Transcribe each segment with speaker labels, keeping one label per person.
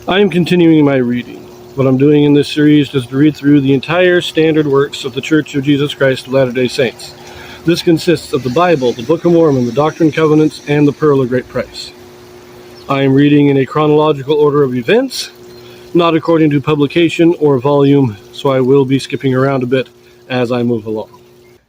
Speaker 1: I am continuing my reading. What I'm doing in this series is to read through the entire standard works of the Church of Jesus Christ of Latter-day Saints. This consists of the Bible, the Book of Mormon, the Doctrine and Covenants, and the Pearl of Great Price. I am reading in a chronological order of events, not according to publication or volume, so I will be skipping around a bit as I move along.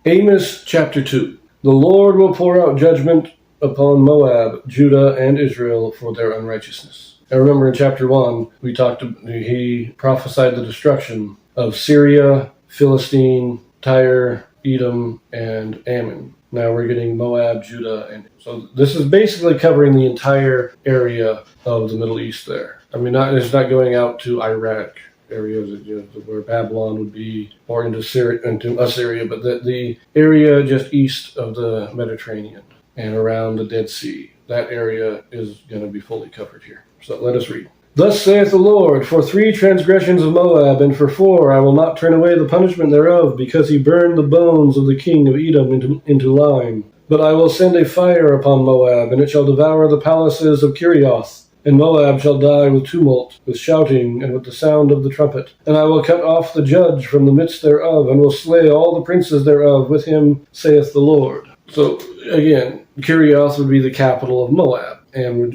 Speaker 1: Amos chapter 2. The Lord will pour out judgment upon Moab, Judah, and Israel for their unrighteousness. I remember in chapter 1, he prophesied the destruction of Syria, Philistine, Tyre, Edom, and Ammon. Now we're getting Moab, Judah, and so this is basically covering the entire area of the Middle East there. I mean, it's not going out to Iraq areas, where Babylon would be, or into Assyria, but the area just east of the Mediterranean and around the Dead Sea. That area is going to be fully covered here. So let us read. Thus saith the Lord, for 3 transgressions of Moab, and for 4 I will not turn away the punishment thereof, because he burned the bones of the king of Edom into lime. But I will send a fire upon Moab, and it shall devour the palaces of Kirioth. And Moab shall die with tumult, with shouting, and with the sound of the trumpet. And I will cut off the judge from the midst thereof, and will slay all the princes thereof with him, saith the Lord. So, again, Kirioth would be the capital of Moab. And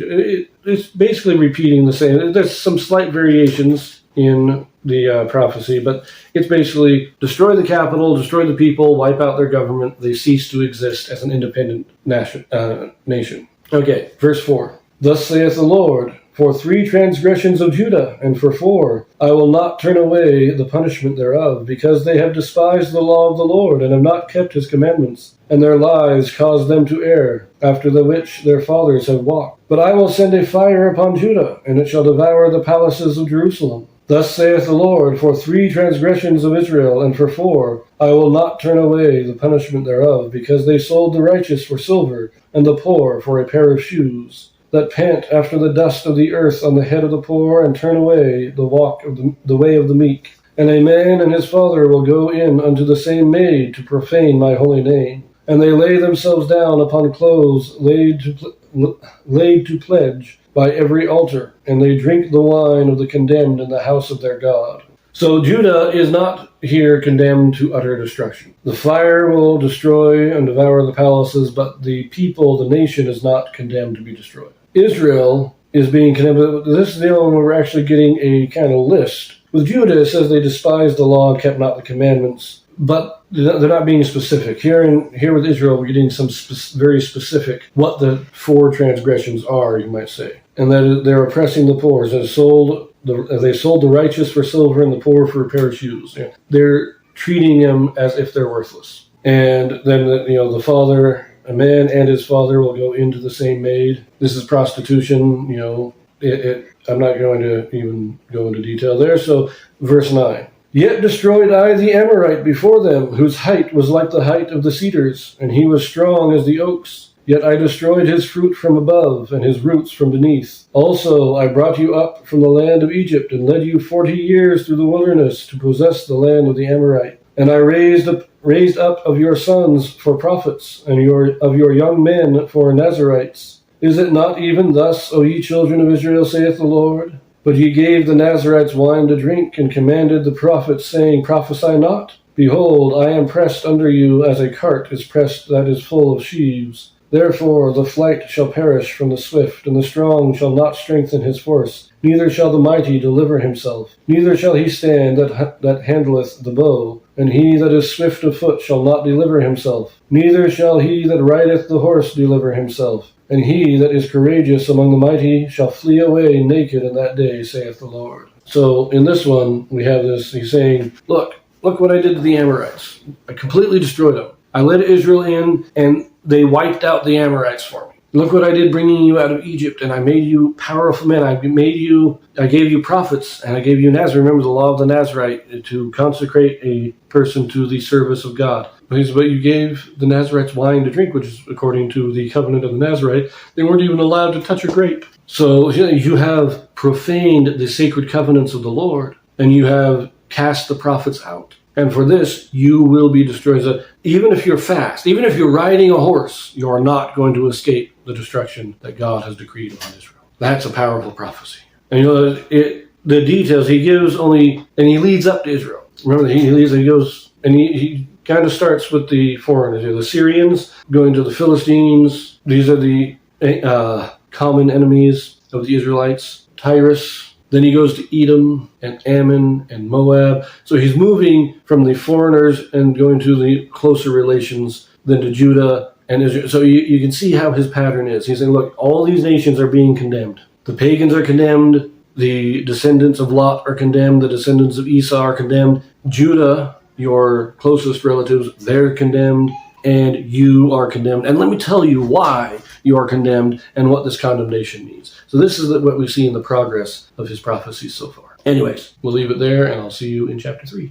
Speaker 1: it's basically repeating the same. There's some slight variations in the prophecy, but it's basically destroy the capital, destroy the people, wipe out their government. They cease to exist as an independent nation. Okay, verse 4. Thus saith the Lord, for 3 transgressions of Judah, and for 4 I will not turn away the punishment thereof, because they have despised the law of the Lord, and have not kept his commandments, and their lies caused them to err, after the which their fathers have walked. But I will send a fire upon Judah, and it shall devour the palaces of Jerusalem. Thus saith the Lord, for 3 transgressions of Israel, and for 4 I will not turn away the punishment thereof, because they sold the righteous for silver, and the poor for a pair of shoes, that pant after the dust of the earth on the head of the poor, and turn away the way of the meek. And a man and his father will go in unto the same maid to profane my holy name. And they lay themselves down upon clothes laid to pledge by every altar, and they drink the wine of the condemned in the house of their God. So Judah is not here condemned to utter destruction. The fire will destroy and devour the palaces, but the people, the nation, is not condemned to be destroyed. Israel is being condemned. This is the only one where we're actually getting a kind of list. With Judah, it says they despised the law and kept not the commandments, but they're not being specific. Here with Israel, we're getting some very specific what the 4 transgressions are, you might say. And that they're oppressing the poor. They sold the righteous for silver and the poor for a pair of shoes. They're treating them as if they're worthless. And then the father, a man and his father, will go into the same maid. This is prostitution. I'm not going to even go into detail there. So verse 9. Yet destroyed I the Amorite before them, whose height was like the height of the cedars, and he was strong as the oaks. Yet I destroyed his fruit from above, and his roots from beneath. Also I brought you up from the land of Egypt, and led you 40 years through the wilderness to possess the land of the Amorite. And I raised up of your sons for prophets, and of your young men for Nazarites. Is it not even thus, O ye children of Israel, saith the Lord? But ye gave the Nazarites wine to drink, and commanded the prophets, saying, Prophesy not. Behold, I am pressed under you as a cart is pressed that is full of sheaves. Therefore the flight shall perish from the swift, and the strong shall not strengthen his force. Neither shall the mighty deliver himself. Neither shall he stand that handleth the bow. And he that is swift of foot shall not deliver himself. Neither shall he that rideth the horse deliver himself. And he that is courageous among the mighty shall flee away naked in that day, saith the Lord. So in this one, we have this, he's saying, look what I did to the Amorites. I completely destroyed them. I led Israel in, and they wiped out the Amorites for me. Look what I did bringing you out of Egypt, and I made you powerful men. I gave you prophets, and I gave you Nazarite. Remember the law of the Nazarite, to consecrate a person to the service of God. But you gave the Nazarites wine to drink, which is according to the covenant of the Nazarite. They weren't even allowed to touch a grape. So you have profaned the sacred covenants of the Lord, and you have cast the prophets out. And for this, you will be destroyed. So even if you're fast, even if you're riding a horse, you are not going to escape the destruction that God has decreed upon Israel. That's a powerful prophecy. And the details he gives only, and he leads up to Israel. Remember, he goes, and he kind of starts with the foreigners here, the Syrians, going to the Philistines. These are the common enemies of the Israelites. Tyrus. Then he goes to Edom and Ammon and Moab. So he's moving from the foreigners and going to the closer relations than to Judah and Israel. So you can see how his pattern is. He's saying, look, all these nations are being condemned. The pagans are condemned. The descendants of Lot are condemned. The descendants of Esau are condemned. Judah, your closest relatives, they're condemned. And you are condemned. And let me tell you why you are condemned and what this condemnation means. So this is what we see in the progress of his prophecies so far. Anyways, we'll leave it there, and I'll see you in chapter 3.